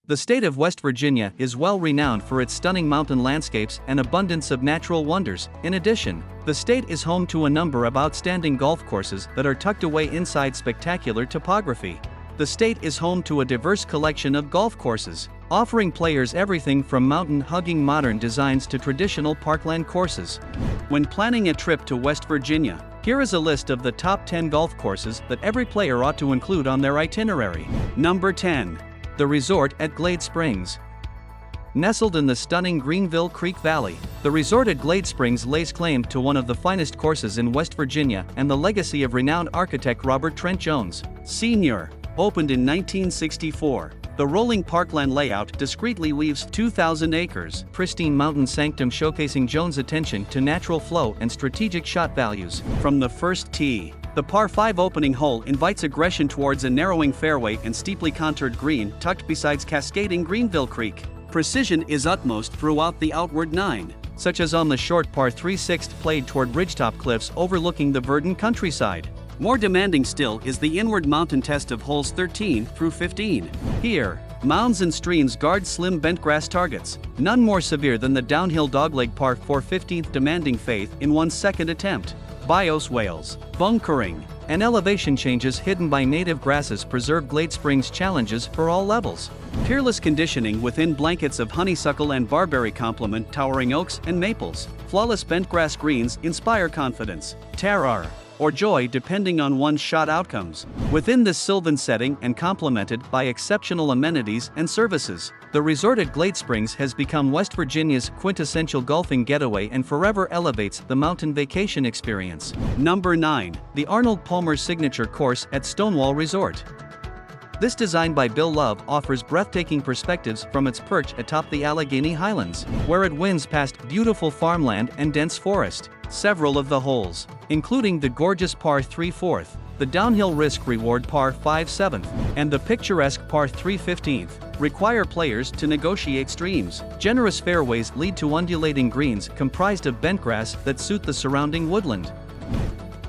The state of West Virginia is well renowned for its stunning mountain landscapes and abundance of natural wonders. In addition, the state is home to a number of outstanding golf courses that are tucked away inside spectacular topography. The state is home to a diverse collection of golf courses, offering players everything from mountain-hugging modern designs to traditional parkland courses. When planning a trip to West Virginia, here is a list of the top 10 golf courses that every player ought to include on their itinerary. Number 10. The resort at Glade Springs. Nestled in the stunning Greenville Creek Valley, the resort at Glade Springs lays claim to one of the finest courses in West Virginia and the legacy of renowned architect Robert Trent Jones, Sr. Opened in 1964, the rolling parkland layout discreetly weaves 2,000 acres, pristine mountain sanctum showcasing Jones' attention to natural flow and strategic shot values. From the first tee, the par 5 opening hole invites aggression towards a narrowing fairway and steeply contoured green tucked beside cascading Greenville Creek. Precision is utmost throughout the outward 9, such as on the short par 3/6 played toward ridgetop cliffs overlooking the verdant countryside. More demanding still is the inward mountain test of holes 13 through 15. Here, mounds and streams guard slim bentgrass targets, none more severe than the downhill dogleg par 4 15th demanding faith in one's second attempt. Bios whales, bunkering, and elevation changes hidden by native grasses preserve Glade Springs challenges for all levels. Peerless conditioning within blankets of honeysuckle and barberry complement towering oaks and maples. Flawless bentgrass greens inspire confidence, terror, or joy depending on one's shot outcomes. Within this sylvan setting and complemented by exceptional amenities and services, the resort at Glade Springs has become West Virginia's quintessential golfing getaway and forever elevates the mountain vacation experience. Number 9. The Arnold Palmer Signature Course at Stonewall Resort. This design by Bill Love offers breathtaking perspectives from its perch atop the Allegheny Highlands, where it winds past beautiful farmland and dense forest. Several of the holes, including the gorgeous par 3/4, the downhill risk-reward par 5/7, and the picturesque par 3/15, require players to negotiate streams. Generous fairways lead to undulating greens comprised of bentgrass that suit the surrounding woodland.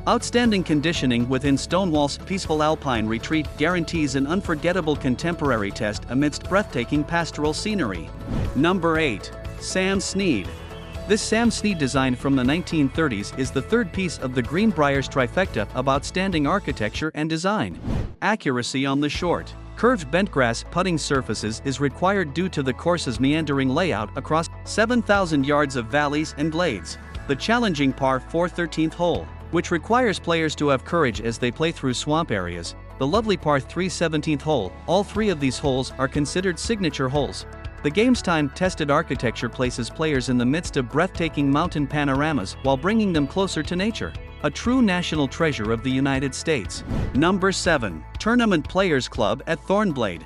Outstanding conditioning within Stonewall's peaceful alpine retreat guarantees an unforgettable contemporary test amidst breathtaking pastoral scenery. Number 8. Sam Snead. This Sam Snead design from the 1930s is the third piece of the Green Brier's trifecta of outstanding architecture and design. Accuracy on the short, curved bentgrass putting surfaces is required due to the course's meandering layout across 7,000 yards of valleys and glades. The challenging par 4 13th hole, which requires players to have courage as they play through swamp areas. The lovely par 3 17th hole, all three of these holes are considered signature holes. The game's time-tested architecture places players in the midst of breathtaking mountain panoramas while bringing them closer to nature. A true national treasure of the United States. Number 7. Tournament Players Club at Thornblade.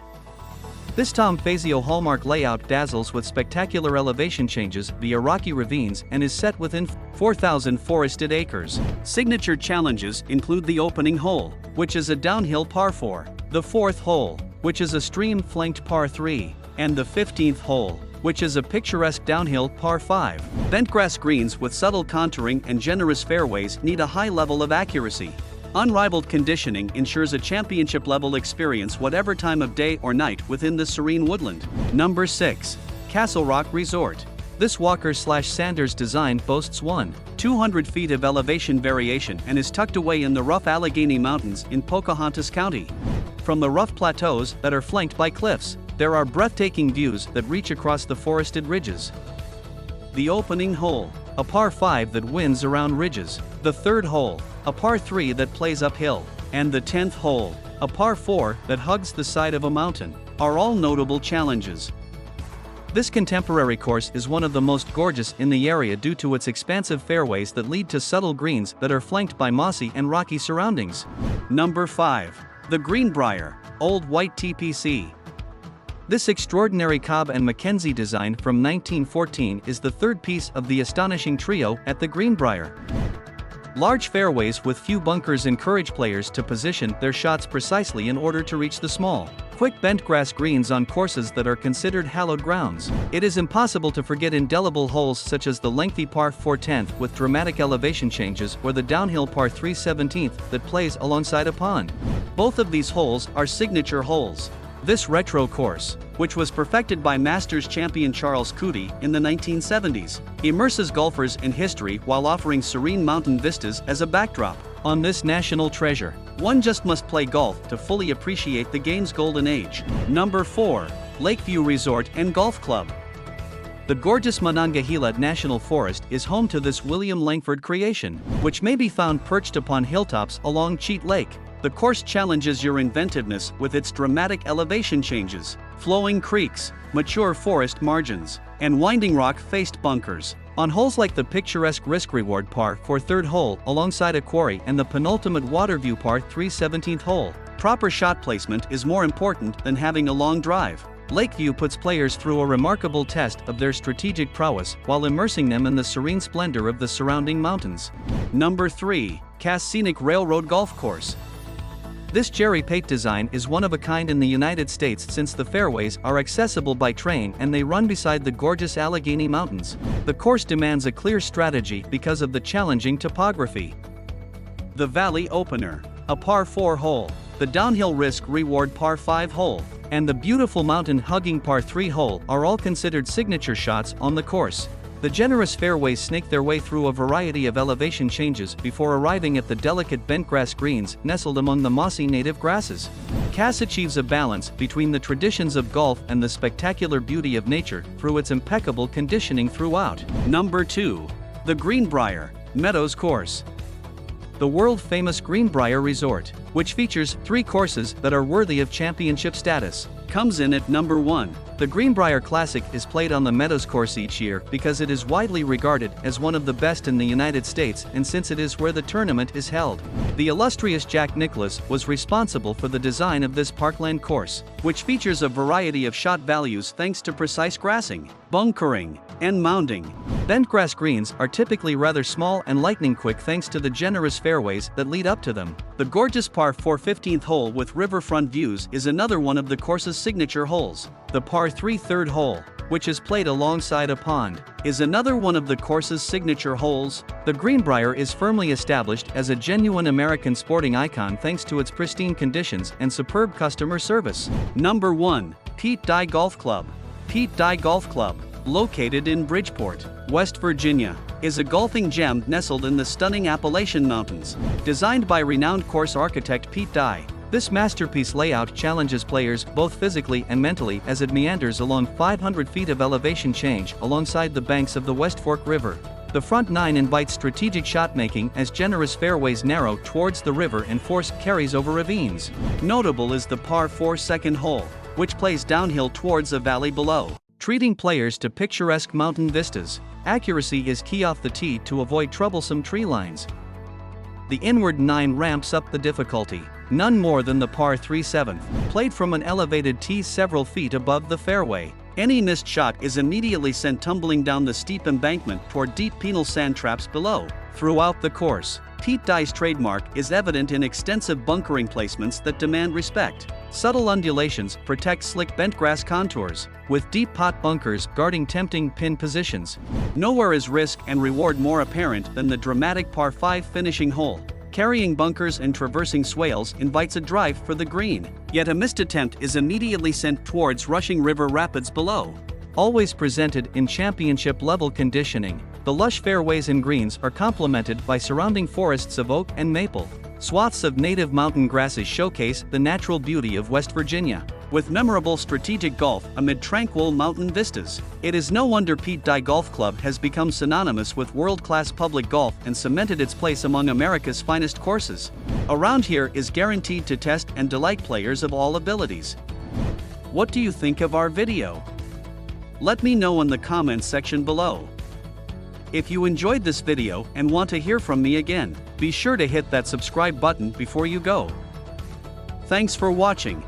This Tom Fazio hallmark layout dazzles with spectacular elevation changes via rocky ravines and is set within 4,000 forested acres. Signature challenges include the opening hole, which is a downhill par 4, the 4th hole, which is a stream-flanked par 3, and the 15th hole, which is a picturesque downhill par 5. Bentgrass greens with subtle contouring and generous fairways need a high level of accuracy. Unrivaled conditioning ensures a championship-level experience whatever time of day or night within the serene woodland. Number 6. Castle Rock Resort. This Walker/Sanders design boasts 200 feet of elevation variation and is tucked away in the rough Allegheny Mountains in Pocahontas County. From the rough plateaus that are flanked by cliffs, there are breathtaking views that reach across the forested ridges. The opening hole, a par 5 that winds around ridges, the 3rd hole, a par 3 that plays uphill, and the 10th hole, a par 4 that hugs the side of a mountain, are all notable challenges. This contemporary course is one of the most gorgeous in the area due to its expansive fairways that lead to subtle greens that are flanked by mossy and rocky surroundings. Number 5. The Green Brier, Old White TPC. This extraordinary Cobb and Mackenzie design from 1914 is the third piece of the astonishing trio at the Green Brier. Large fairways with few bunkers encourage players to position their shots precisely in order to reach the small, quick bentgrass greens on courses that are considered hallowed grounds. It is impossible to forget indelible holes such as the lengthy par 4 10th with dramatic elevation changes or the downhill par 3 17th that plays alongside a pond. Both of these holes are signature holes. This retro course, which was perfected by Masters champion Charles Coody in the 1970s, immerses golfers in history while offering serene mountain vistas as a backdrop. On this national treasure, one just must play golf to fully appreciate the game's golden age. Number 4. Lakeview Resort and Golf Club. The gorgeous Monongahela National Forest is home to this William Langford creation, which may be found perched upon hilltops along Cheat Lake. The course challenges your inventiveness with its dramatic elevation changes, flowing creeks, mature forest margins, and winding rock-faced bunkers. On holes like the picturesque risk-reward par 4 third hole alongside a quarry and the penultimate waterview par 3 17th hole, proper shot placement is more important than having a long drive. Lakeview puts players through a remarkable test of their strategic prowess while immersing them in the serene splendor of the surrounding mountains. Number 3. Scenic Railroad Golf Course. This Jerry Pate design is one of a kind in the United States since the fairways are accessible by train and they run beside the gorgeous Allegheny Mountains. The course demands a clear strategy because of the challenging topography. The Valley Opener, a par 4 hole, the downhill risk-reward par 5 hole, and the beautiful mountain-hugging par 3 hole are all considered signature shots on the course. The generous fairways snake their way through a variety of elevation changes before arriving at the delicate bentgrass greens nestled among the mossy native grasses. Cass achieves a balance between the traditions of golf and the spectacular beauty of nature through its impeccable conditioning throughout. Number 2. The Green Brier, Meadows Course. The world-famous Green Brier Resort, which features 3 courses that are worthy of championship status, comes in at number 1. The Green Brier Classic is played on the Meadows course each year because it is widely regarded as one of the best in the United States and since it is where the tournament is held. The illustrious Jack Nicklaus was responsible for the design of this parkland course, which features a variety of shot values thanks to precise grassing, bunkering, and mounding. Bentgrass greens are typically rather small and lightning quick thanks to the generous fairways that lead up to them. The gorgeous par 4 15th hole with riverfront views is another one of the course's signature holes. The par 3 third hole, which is played alongside a pond, is another one of the course's signature holes. The Green Brier is firmly established as a genuine American sporting icon thanks to its pristine conditions and superb customer service. Number 1. Pete Dye Golf Club. Pete Dye Golf Club, located in Bridgeport, West Virginia, is a golfing gem nestled in the stunning Appalachian Mountains. Designed by renowned course architect Pete Dye, this masterpiece layout challenges players both physically and mentally as it meanders along 500 feet of elevation change alongside the banks of the West Fork River. The front 9 invites strategic shot-making as generous fairways narrow towards the river and force carries over ravines. Notable is the par 4 second hole, which plays downhill towards a valley below, treating players to picturesque mountain vistas. Accuracy is key off the tee to avoid troublesome tree lines. The inward 9 ramps up the difficulty, none more than the par 3 7th, played from an elevated tee several feet above the fairway. Any missed shot is immediately sent tumbling down the steep embankment toward deep penal sand traps below. Throughout the course, Pete Dye's trademark is evident in extensive bunkering placements that demand respect. Subtle undulations protect slick bentgrass contours, with deep pot bunkers guarding tempting pin positions. Nowhere is risk and reward more apparent than the dramatic par 5 finishing hole. Carrying bunkers and traversing swales invites a drive for the green, yet a missed attempt is immediately sent towards rushing river rapids below. Always presented in championship-level conditioning, the lush fairways and greens are complemented by surrounding forests of oak and maple. Swaths of native mountain grasses showcase the natural beauty of West Virginia, with memorable strategic golf amid tranquil mountain vistas. It is no wonder Pete Dye Golf Club has become synonymous with world-class public golf and cemented its place among America's finest courses. Around here is guaranteed to test and delight players of all abilities. What do you think of our video? Let me know in the comments section below. If you enjoyed this video and want to hear from me again, be sure to hit that subscribe button before you go. Thanks for watching.